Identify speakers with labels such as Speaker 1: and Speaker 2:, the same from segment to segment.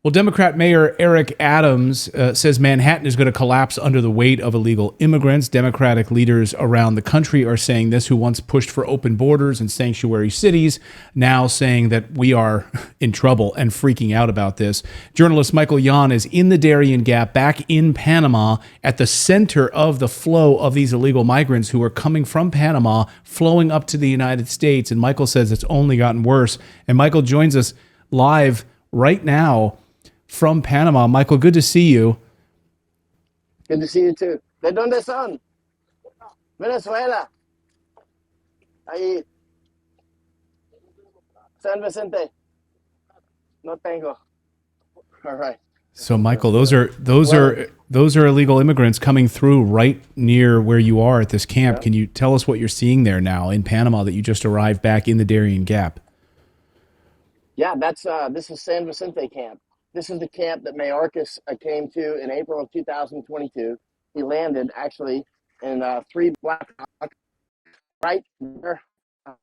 Speaker 1: Well, Democrat Mayor Eric Adams says Manhattan is going to collapse under the weight of illegal immigrants. Democratic leaders around the country are saying this, who once pushed for open borders and sanctuary cities, now saying that we are in trouble and freaking out about this. Journalist Michael Yon is in the Darien Gap, back in Panama, at the center of the flow of these illegal migrants who are coming from Panama, flowing up to the United States. And Michael says it's only gotten worse. And Michael joins us live right now from Panama. Michael, good to see you.
Speaker 2: Good to see you too. ¿De dónde son? Venezuela. Ahí. San Vicente. No tengo. All right.
Speaker 1: So, Michael, those are illegal immigrants coming through right near where you are at this camp. Yeah. Can you tell us what you're seeing there now in Panama that you just arrived back in the Darien Gap?
Speaker 2: Yeah, this is San Vicente camp. This is the camp that Mayorkas came to in April of 2022. He landed actually in 3 Black Hawk, right there,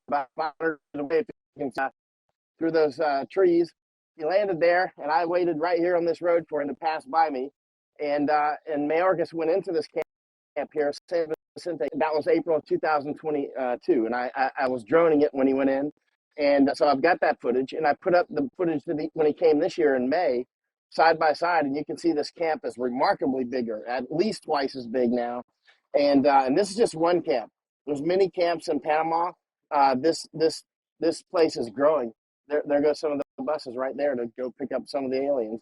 Speaker 2: about 500 away through those trees. He landed there, and I waited right here on this road for him to pass by me. And Mayorkas went into this camp here, San Vicente. That was April of 2022, and I was droning it when he went in. And so I've got that footage, and I put up the footage when he came this year in May, side by side, and you can see this camp is remarkably bigger, at least twice as big now. And this is just one camp. There's many camps in Panama. This place is growing. There goes some of the buses right there to go pick up some of the aliens.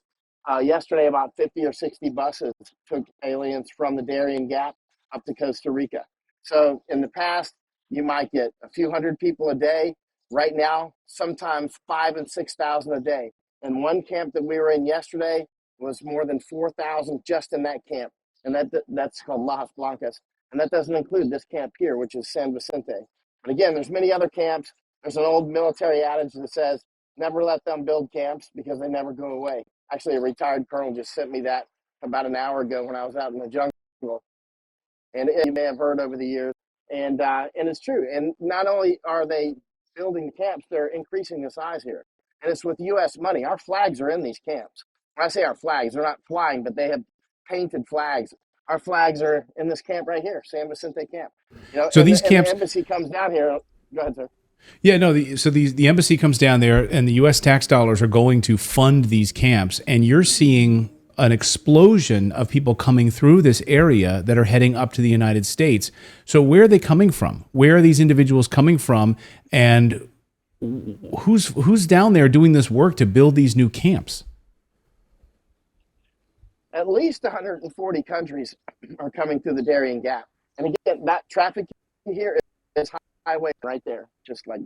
Speaker 2: Yesterday, about 50 or 60 buses took aliens from the Darien Gap up to Costa Rica. So in the past, you might get a few hundred people a day. Right now, sometimes 5,000 and 6,000 a day. And one camp that we were in yesterday was more than 4,000 just in that camp. And that's called Las Blancas. And that doesn't include this camp here, which is San Vicente. But again, there's many other camps. There's an old military adage that says, never let them build camps because they never go away. Actually, a retired colonel just sent me that about an hour ago when I was out in the jungle. And you may have heard over the years. And it's true. And not only are they building the camps, they're increasing the size here. And it's with U.S. money. Our flags are in these camps. When I say our flags, they're not flying, but they have painted flags. Our flags are in this camp right here, San Vicente camp. You know,
Speaker 1: so these camps,
Speaker 2: the embassy comes down here. Go ahead, sir.
Speaker 1: Yeah, no. The embassy comes down there, and the U.S. tax dollars are going to fund these camps. And you're seeing an explosion of people coming through this area that are heading up to the United States. So where are they coming from? Where are these individuals coming from? And who's down there doing this work to build these new camps?
Speaker 2: At least 140 countries are coming through the Darien Gap. And again, that traffic here is highway right there, just like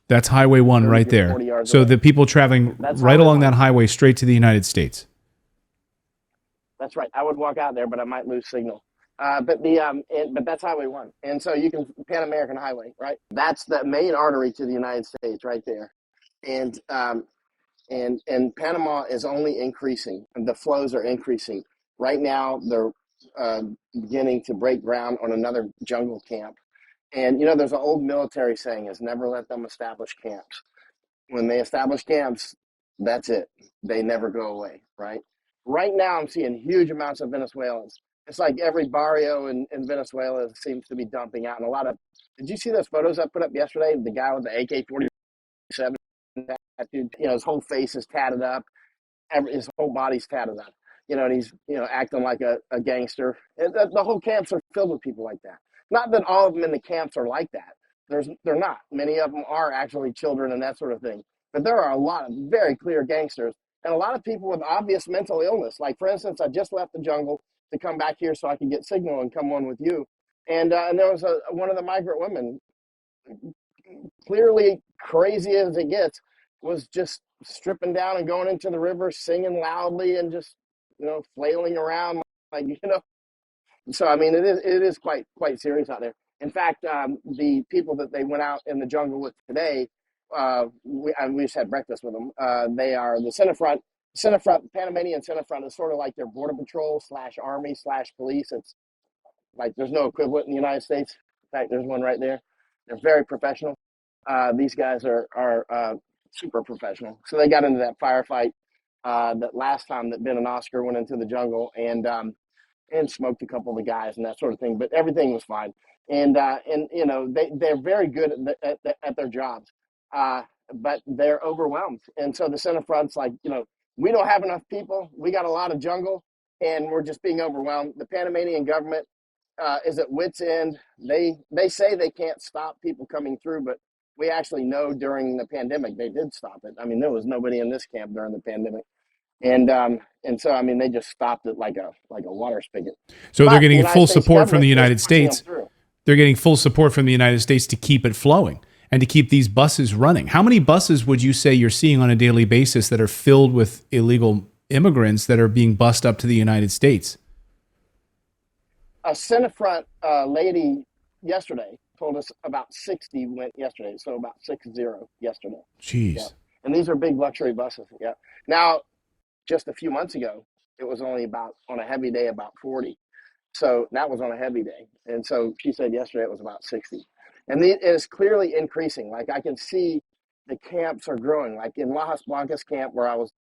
Speaker 1: that's Highway 1 right there. So away. The people traveling right along that highway straight to the United States.
Speaker 2: That's right. I would walk out there, but I might lose signal. But that's Highway 1, and so you can Pan American Highway, right? That's the main artery to the United States, right there, and Panama is only increasing, and the flows are increasing. Right now, they're beginning to break ground on another jungle camp, and you know, there's an old military saying: "Is never let them establish camps." When they establish camps, that's it. They never go away, right? Right now, I'm seeing huge amounts of Venezuelans. It's like every barrio in Venezuela seems to be dumping out. And a lot of, did you see those photos I put up yesterday? The guy with the AK-47, that dude, you know, his whole face is tatted up. His whole body's tatted up. You know, and he's, you know, acting like a gangster. And the whole camps are filled with people like that. Not that all of them in the camps are like that. They're not. Many of them are actually children and that sort of thing. But there are a lot of very clear gangsters. And a lot of people with obvious mental illness. Like, for instance, I just left the jungle to come back here so I could get signal and come on with you. And there was one of the migrant women, clearly crazy as it gets, was just stripping down and going into the river, singing loudly and just, you know, flailing around, like, you know. So, I mean, it is quite serious out there. In fact, the people that they went out in the jungle with today, we just had breakfast with them. They are the Centerfront, Panamanian Centerfront is sort of like their border patrol / army / police. It's like there's no equivalent in the United States. In fact, there's one right there. They're very professional. These guys are super professional. So they got into that firefight that last time that Ben and Oscar went into the jungle and smoked a couple of the guys and that sort of thing. But everything was fine. And you know, they're very good at their jobs, but they're overwhelmed. And so the center front's like, you know, we don't have enough people. We got a lot of jungle, and we're just being overwhelmed. The Panamanian government is at wit's end. They say they can't stop people coming through, but we actually know during the pandemic they did stop it. I mean, there was nobody in this camp during the pandemic, and so I mean they just stopped it like a water spigot.
Speaker 1: So
Speaker 2: But
Speaker 1: they're
Speaker 2: the
Speaker 1: getting
Speaker 2: United
Speaker 1: full
Speaker 2: States
Speaker 1: support from the
Speaker 2: government is
Speaker 1: United
Speaker 2: pushing them
Speaker 1: States.
Speaker 2: through.
Speaker 1: They're getting full support from the United States to keep it flowing and to keep these buses running. How many buses would you say you're seeing on a daily basis that are filled with illegal immigrants that are being bussed up to the United States?
Speaker 2: A Senate-front lady yesterday told us about 60 went yesterday, so about 60 yesterday.
Speaker 1: Jeez.
Speaker 2: Yeah, and these are big luxury buses. Yeah. Now, just a few months ago, it was only about on a heavy day about 40. So that was on a heavy day. And so she said yesterday it was about 60. And it is clearly increasing. Like I can see the camps are growing. Like in Lajas Blancas camp where I was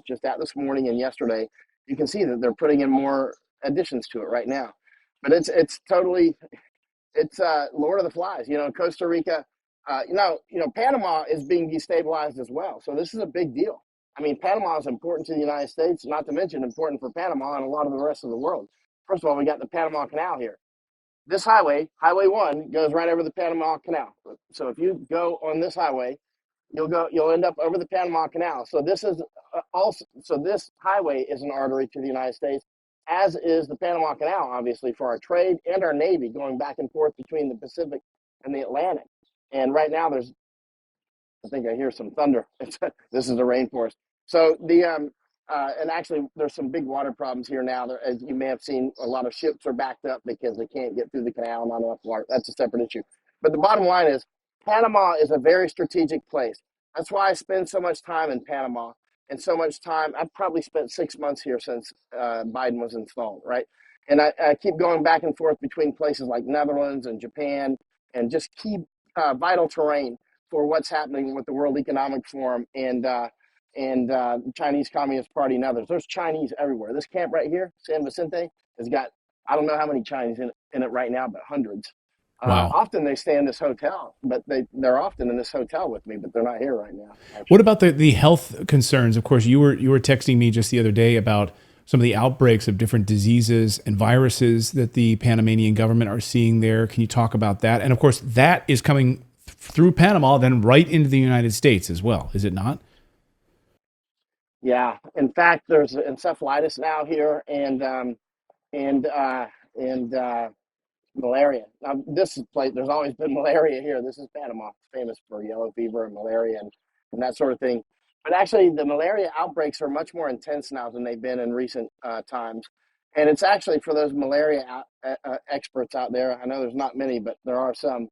Speaker 2: just at this morning and yesterday, you can see that they're putting in more additions to it right now. But it's totally it's Lord of the Flies. You know, Costa Rica, Panama is being destabilized as well. So this is a big deal. I mean, Panama is important to the United States, not to mention important for Panama and a lot of the rest of the world. First of all, we got the Panama Canal here. This highway, Highway 1, goes right over the Panama Canal. So if you go on this highway, you'll end up over the Panama Canal. So this highway is an artery to the United States, as is the Panama Canal, obviously, for our trade and our Navy going back and forth between the Pacific and the Atlantic. And right now I think I hear some thunder. This is a rainforest. So and actually, there's some big water problems here now. As you may have seen, a lot of ships are backed up because they can't get through the canal, not enough water. That's a separate issue. But the bottom line is, Panama is a very strategic place. That's why I spend so much time in Panama and so much time. I've probably spent 6 months here since Biden was installed, right? And I keep going back and forth between places like Netherlands and Japan and just keep vital terrain for what's happening with the World Economic Forum and the Chinese Communist Party and others. There's Chinese everywhere. This camp right here, San Vicente, has got, I don't know how many Chinese in it right now, but hundreds.
Speaker 1: Wow.
Speaker 2: Often they stay in this hotel, but they're often in this hotel with me, but they're not here right now. Actually.
Speaker 1: What about the health concerns? Of course, you were texting me just the other day about some of the outbreaks of different diseases and viruses that the Panamanian government are seeing there. Can you talk about that? And of course, that is coming through Panama, then right into the United States as well, is it not?
Speaker 2: Yeah. In fact, there's encephalitis now here and malaria. Now, this is place. There's always been malaria here. This is Panama. It's famous for yellow fever and malaria and that sort of thing. But actually, the malaria outbreaks are much more intense now than they've been in recent times. And it's actually for those malaria experts out there. I know there's not many, but there are some.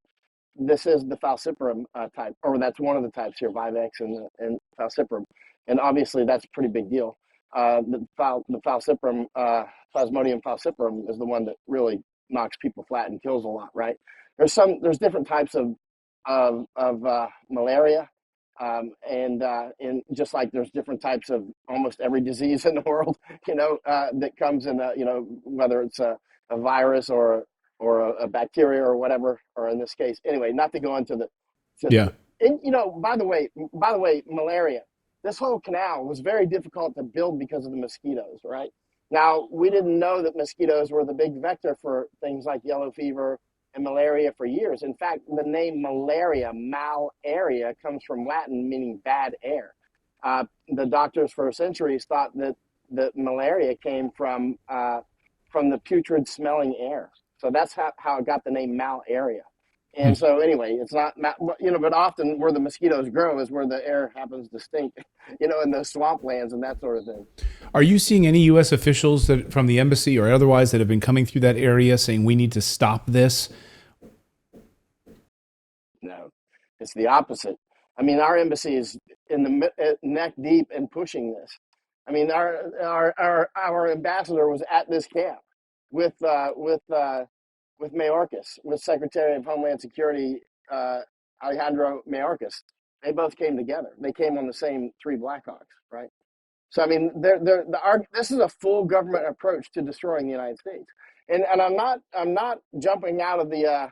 Speaker 2: This is the falciparum type, or that's one of the types here, Vivex and falciparum. And obviously, that's a pretty big deal. The falciparum, Plasmodium falciparum, is the one that really knocks people flat and kills a lot, right? There's different types of malaria, and just like there's different types of almost every disease in the world, that comes in, whether it's a virus or a bacteria or whatever, or in this case, anyway, not to go into
Speaker 1: Yeah.
Speaker 2: and by the way, malaria. This whole canal was very difficult to build because of the mosquitoes, right? Now, we didn't know that mosquitoes were the big vector for things like yellow fever and malaria for years. In fact, the name malaria, malaria, comes from Latin meaning bad air. The doctors for centuries thought that malaria came from the putrid smelling air. So that's how it got the name malaria. And so anyway, it's not, but often where the mosquitoes grow is where the air happens to stink, in the swamplands and that sort of thing.
Speaker 1: Are you seeing any U.S. officials that from the embassy or otherwise that have been coming through that area saying we need to stop this?
Speaker 2: No, it's the opposite. I mean, our embassy is in the neck deep in pushing this. I mean, our ambassador was at this camp with Mayorkas, with Secretary of Homeland Security Alejandro Mayorkas. They both came together. They came on the same three Blackhawks, right? So I mean, this is a full government approach to destroying the United States, and I'm not jumping out of the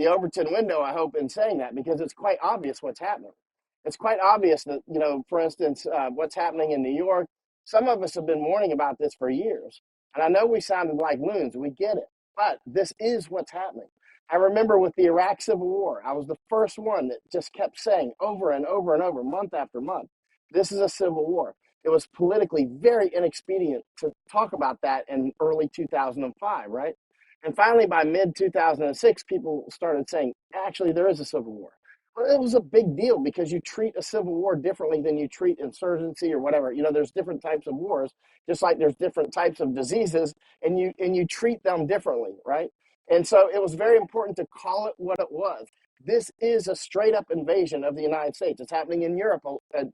Speaker 2: Overton window. I hope in saying that because it's quite obvious what's happening. It's quite obvious that for instance, what's happening in New York. Some of us have been warning about this for years, and I know we sounded like loons. We get it, but this is what's happening. I remember with the Iraq Civil War, I was the first one that just kept saying over and over and over, month after month, this is a civil war. It was politically very inexpedient to talk about that in early 2005, right? And finally, by mid 2006, people started saying, actually, there is a civil war. Well, it was a big deal because you treat a civil war differently than you treat insurgency or whatever. There's different types of wars, just like there's different types of diseases, and you treat them differently, right? And so it was very important to call it what it was. This is a straight up invasion of the United States. It's happening in Europe.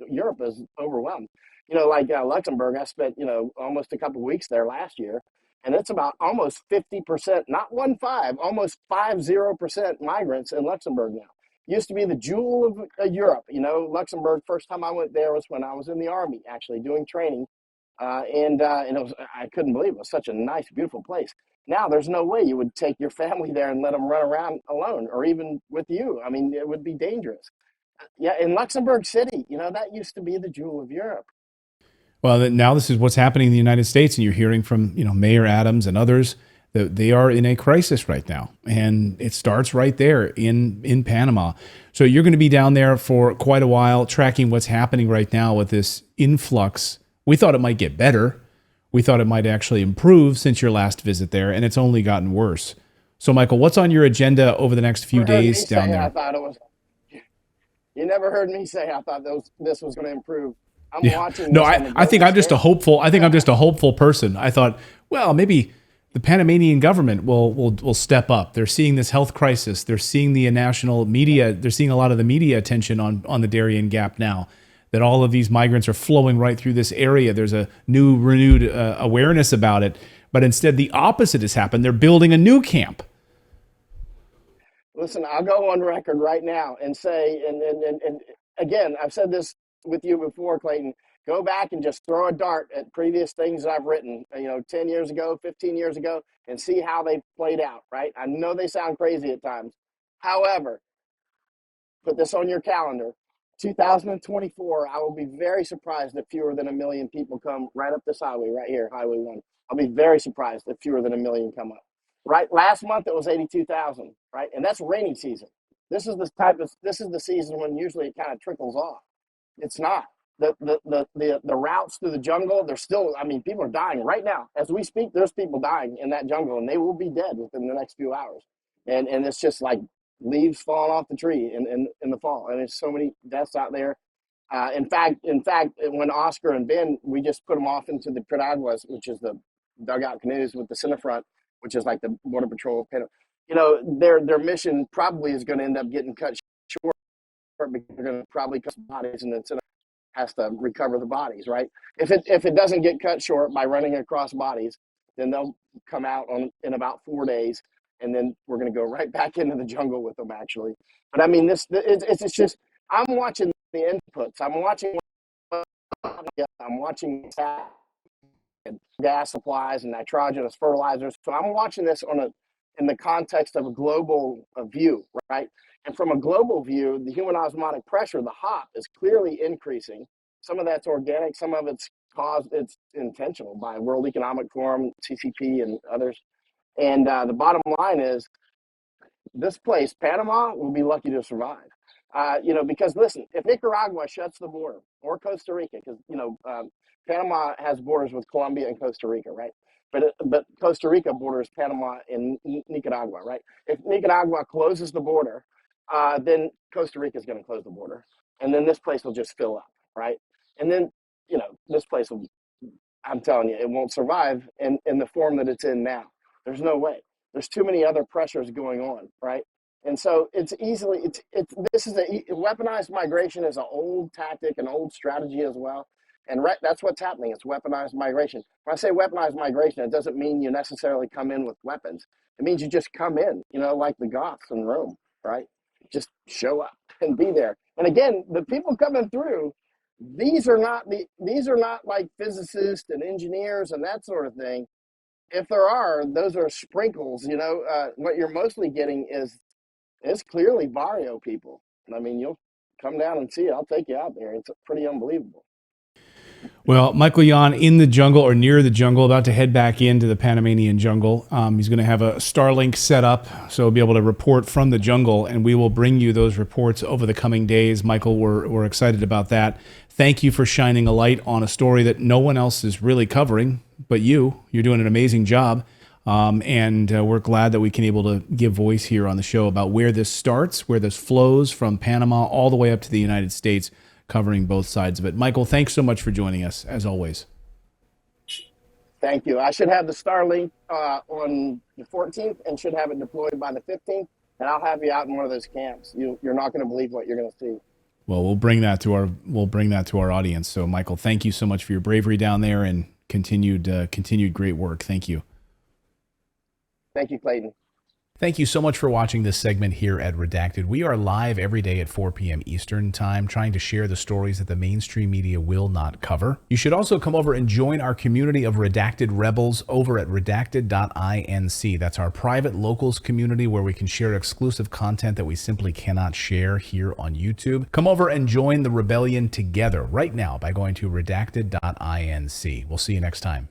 Speaker 2: Europe is overwhelmed. Like Luxembourg, I spent, almost a couple of weeks there last year, and it's about almost 50%, not 1.5, almost 50% migrants in Luxembourg now. Used to be the jewel of Europe. Luxembourg, first time I went there was when I was in the Army, actually doing training. And I couldn't believe it. It was such a nice, beautiful place. Now there's no way you would take your family there and let them run around alone or even with you. I mean, it would be dangerous. Yeah, in Luxembourg City, that used to be the jewel of Europe.
Speaker 1: Well, now this is what's happening in the United States, and you're hearing from Mayor Adams and others that they are in a crisis right now, and it starts right there in Panama. So you're going to be down there for quite a while, tracking what's happening right now with this influx. We thought it might get better. We thought it might actually improve since your last visit there, and it's only gotten worse. So, Michael, what's on your agenda over the next few days down there?
Speaker 2: I thought it was. You never heard me say I thought this was going to improve. I'm watching.
Speaker 1: No, I think I'm just a hopeful. I think I'm just a hopeful person. I thought, well, maybe the Panamanian government will step up. They're seeing this health crisis. They're seeing the national media. They're seeing a lot of the media attention on the Darien Gap now. That all of these migrants are flowing right through this area. There's a new renewed awareness about it. But instead, the opposite has happened. They're building a new camp.
Speaker 2: Listen, I'll go on record right now and say, and again, I've said this with you before, Clayton. Go back and just throw a dart at previous things that I've written, 10 years ago, 15 years ago, and see how they played out, right? I know they sound crazy at times. However, put this on your calendar. 2024, I will be very surprised if fewer than 1 million people come right up this highway right here, Highway 1. I'll be very surprised if fewer than 1 million come up. Right, last month it was 82,000, right? And that's rainy season. This is the season when usually it kind of trickles off. It's not. The routes through the jungle, they're still, people are dying right now. As we speak, there's people dying in that jungle and they will be dead within the next few hours. And it's just like leaves falling off the tree in the fall. And there's so many deaths out there. In fact, when Oscar and Ben, we just put them off into the Piraguas, which is the dugout canoes with the center front, which is like the Border Patrol. Their mission probably is going to end up getting cut short because they're going to probably cut bodies and then center has to recover the bodies, right? If it doesn't get cut short by running across bodies, then they'll come out in about 4 days, and then we're going to go right back into the jungle with them, actually. But it's just I'm watching the inputs. I'm watching gas supplies and nitrogenous fertilizers. So I'm watching this in the context of a global view, right? And from a global view, the human osmotic pressure, the HOP, is clearly increasing. Some of that's organic, some of it's intentional by World Economic Forum, CCP, and others. And the bottom line is, this place, Panama, will be lucky to survive. Because listen, if Nicaragua shuts the border, or Costa Rica, because Panama has borders with Colombia and Costa Rica, right? But Costa Rica borders Panama and Nicaragua, right? If Nicaragua closes the border, then Costa Rica is going to close the border, and then this place will just fill up, right? And then this place will. I'm telling you, it won't survive in the form that it's in now. There's no way. There's too many other pressures going on, right? And so weaponized migration is an old tactic, an old strategy as well. And that's what's happening. It's weaponized migration. When I say weaponized migration, it doesn't mean you necessarily come in with weapons. It means you just come in, like the Goths in Rome, right? Just show up and be there. And again, the people coming through, these are not like physicists and engineers and that sort of thing. If there are, those are sprinkles. What you're mostly getting is clearly barrio people. I mean, you'll come down and see it. I'll take you out there. It's pretty unbelievable.
Speaker 1: Well, Michael Yon in the jungle or near the jungle, about to head back into the Panamanian jungle. He's going to have a Starlink set up, so he'll be able to report from the jungle, and we will bring you those reports over the coming days. Michael, we're excited about that. Thank you for shining a light on a story that no one else is really covering, but you're doing an amazing job. And we're glad that we can able to give voice here on the show about where this starts, where this flows from Panama all the way up to the United States, covering both sides of it. Michael, thanks so much for joining us, as always.
Speaker 2: Thank you. I should have the Starlink on the 14th and should have it deployed by the 15th, and I'll have you out in one of those camps. You're not going to believe what you're going to see.
Speaker 1: Well, we'll bring that to our audience. So, Michael, thank you so much for your bravery down there and continued great work. Thank you.
Speaker 2: Thank you, Clayton.
Speaker 1: Thank you so much for watching this segment here at Redacted. We are live every day at 4 p.m. Eastern Time, trying to share the stories that the mainstream media will not cover. You should also come over and join our community of Redacted Rebels over at redacted.inc. That's our private locals community where we can share exclusive content that we simply cannot share here on YouTube. Come over and join the rebellion together right now by going to redacted.inc. We'll see you next time.